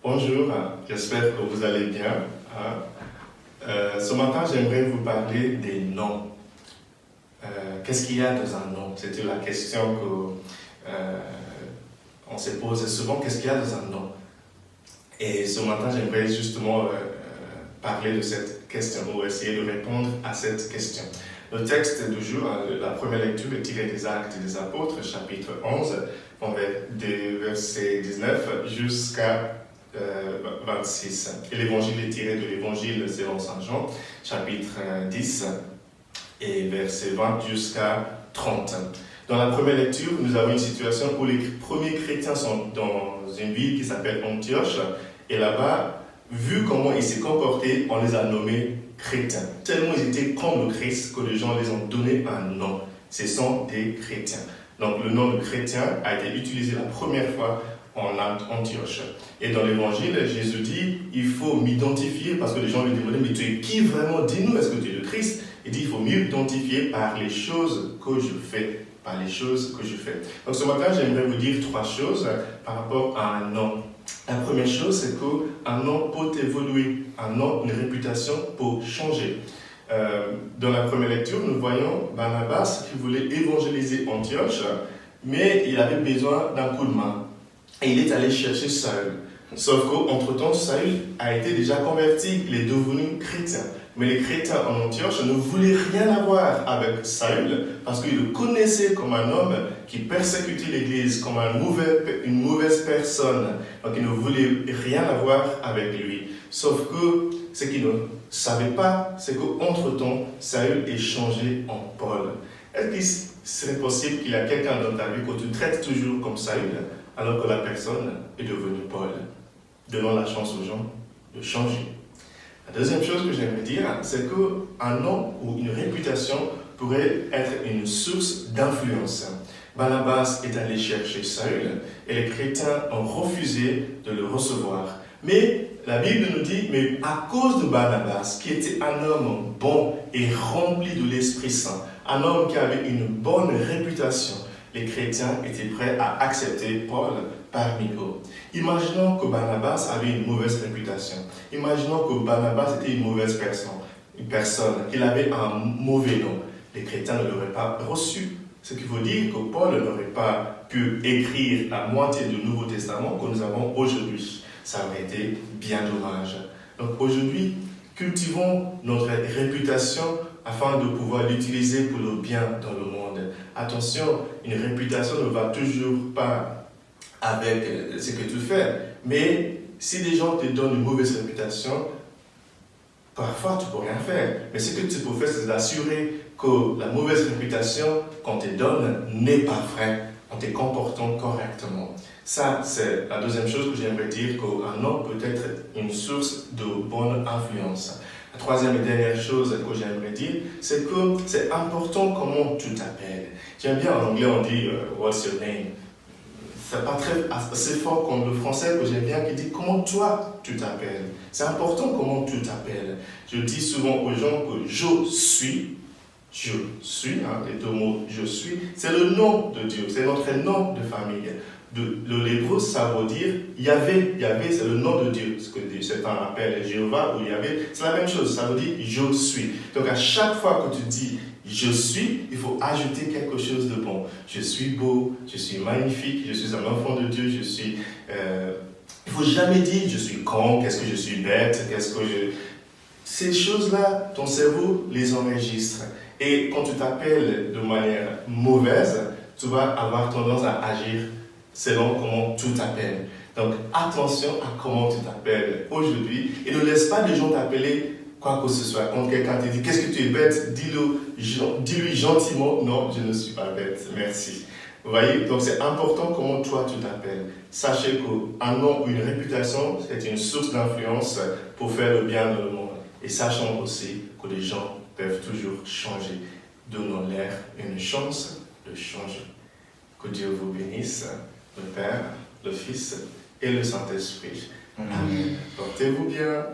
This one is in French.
Bonjour, j'espère que vous allez bien. Ce matin, j'aimerais vous parler des noms. Qu'est-ce qu'il y a dans un nom? C'était la question qu'on se pose souvent. Qu'est-ce qu'il y a dans un nom? Et ce matin, j'aimerais justement parler de cette question ou essayer de répondre à cette question. Le texte du jour, la première lecture est tirée des Actes des Apôtres, chapitre 11, des versets 19 jusqu'à 26. Et l'évangile est tiré de l'évangile selon Saint Jean, chapitre 10, et versets 20 jusqu'à 30. Dans la première lecture, nous avons une situation où les premiers chrétiens sont dans une ville qui s'appelle Antioche, et là-bas, vu comment ils s'est comportés, on les a nommés chrétiens. Tellement ils étaient comme le Christ que les gens les ont donné un nom. Ce sont des chrétiens. Donc le nom de chrétien a été utilisé la première fois en Antioche. Et dans l'évangile, Jésus dit, il faut m'identifier, parce que les gens lui demandaient, mais tu es qui vraiment? Dis-nous, est-ce que tu es le Christ? Il dit, il faut m'identifier par les choses que je fais. Par les choses que je fais. Donc ce matin, j'aimerais vous dire 3 choses par rapport à un nom. La première chose, c'est qu'un nom peut évoluer, un nom, une réputation peut changer. Dans la première lecture, nous voyons Barnabas qui voulait évangéliser Antioche, mais il avait besoin d'un coup de main. Et il est allé chercher Saül. Sauf qu'entre-temps, Saül a été déjà converti, il est devenu chrétien. Mais les chrétiens en Antioche ne voulaient rien avoir avec Saül parce qu'ils le connaissaient comme un homme qui persécutait l'Église, comme une mauvaise personne. Donc ils ne voulaient rien avoir avec lui. Sauf que ce qu'ils ne savaient pas, c'est qu'entre-temps, Saül est changé en Paul. Est-ce qu'il serait possible qu'il y a quelqu'un dans ta vie que tu traites toujours comme Saül alors que la personne est devenue Paul? Donnons la chance aux gens de changer. La deuxième chose que j'aimerais dire, c'est qu'un nom ou une réputation pourrait être une source d'influence. Barnabas est allé chercher Saül et les chrétiens ont refusé de le recevoir. Mais la Bible nous dit, mais à cause de Barnabas, qui était un homme bon et rempli de l'Esprit Saint, un homme qui avait une bonne réputation, les chrétiens étaient prêts à accepter Paul parmi eux. Imaginons que Barnabas avait une mauvaise réputation. Imaginons que Barnabas était une mauvaise personne, qu'il avait un mauvais nom. Les chrétiens ne l'auraient pas reçu. Ce qui veut dire que Paul n'aurait pas pu écrire la moitié du Nouveau Testament que nous avons aujourd'hui. Ça aurait été bien dommage. Donc aujourd'hui, cultivons notre réputation afin de pouvoir l'utiliser pour le bien dans le monde. Attention, une réputation ne va toujours pas avec ce que tu fais. Mais si des gens te donnent une mauvaise réputation, parfois tu ne peux rien faire. Mais ce que tu peux faire, c'est d'assurer que la mauvaise réputation qu'on te donne n'est pas vraie en te comportant correctement. Ça, c'est la deuxième chose que j'aimerais dire, qu'un nom peut être une source de bonne influence. La troisième et dernière chose que j'aimerais dire, c'est que c'est important comment tu t'appelles. J'aime bien en anglais, on dit « What's your name ?» C'est pas assez fort comme le français que j'aime bien qui dit comment toi tu t'appelles. C'est important comment tu t'appelles. Je dis souvent aux gens que je suis, les deux mots je suis, c'est le nom de Dieu, c'est notre nom de famille. L'hébreu, ça veut dire Yahvé, c'est le nom de Dieu. Ce que certains appellent Jéhovah ou Yahvé, c'est la même chose, ça veut dire je suis. Donc à chaque fois que tu dis je suis, il faut ajouter quelque chose de bon. Je suis beau, je suis magnifique, je suis un enfant de Dieu, il ne faut jamais dire je suis con, qu'est-ce que je suis bête, Ces choses-là, ton cerveau les enregistre. Et quand tu t'appelles de manière mauvaise, tu vas avoir tendance à agir selon comment tu t'appelles. Donc attention à comment tu t'appelles aujourd'hui et ne laisse pas les gens t'appeler quoi que ce soit. Quand quelqu'un te dit « Qu'est-ce que tu es bête ?» dis-lui gentiment « Non, je ne suis pas bête, merci. » Vous voyez, donc c'est important comment toi tu t'appelles. Sachez qu'un nom ou une réputation, c'est une source d'influence pour faire le bien dans le monde. Et sachons aussi que les gens peuvent toujours changer. Donnons-leur une chance de changer. Que Dieu vous bénisse, le Père, le Fils et le Saint-Esprit. Amen. Portez-vous bien.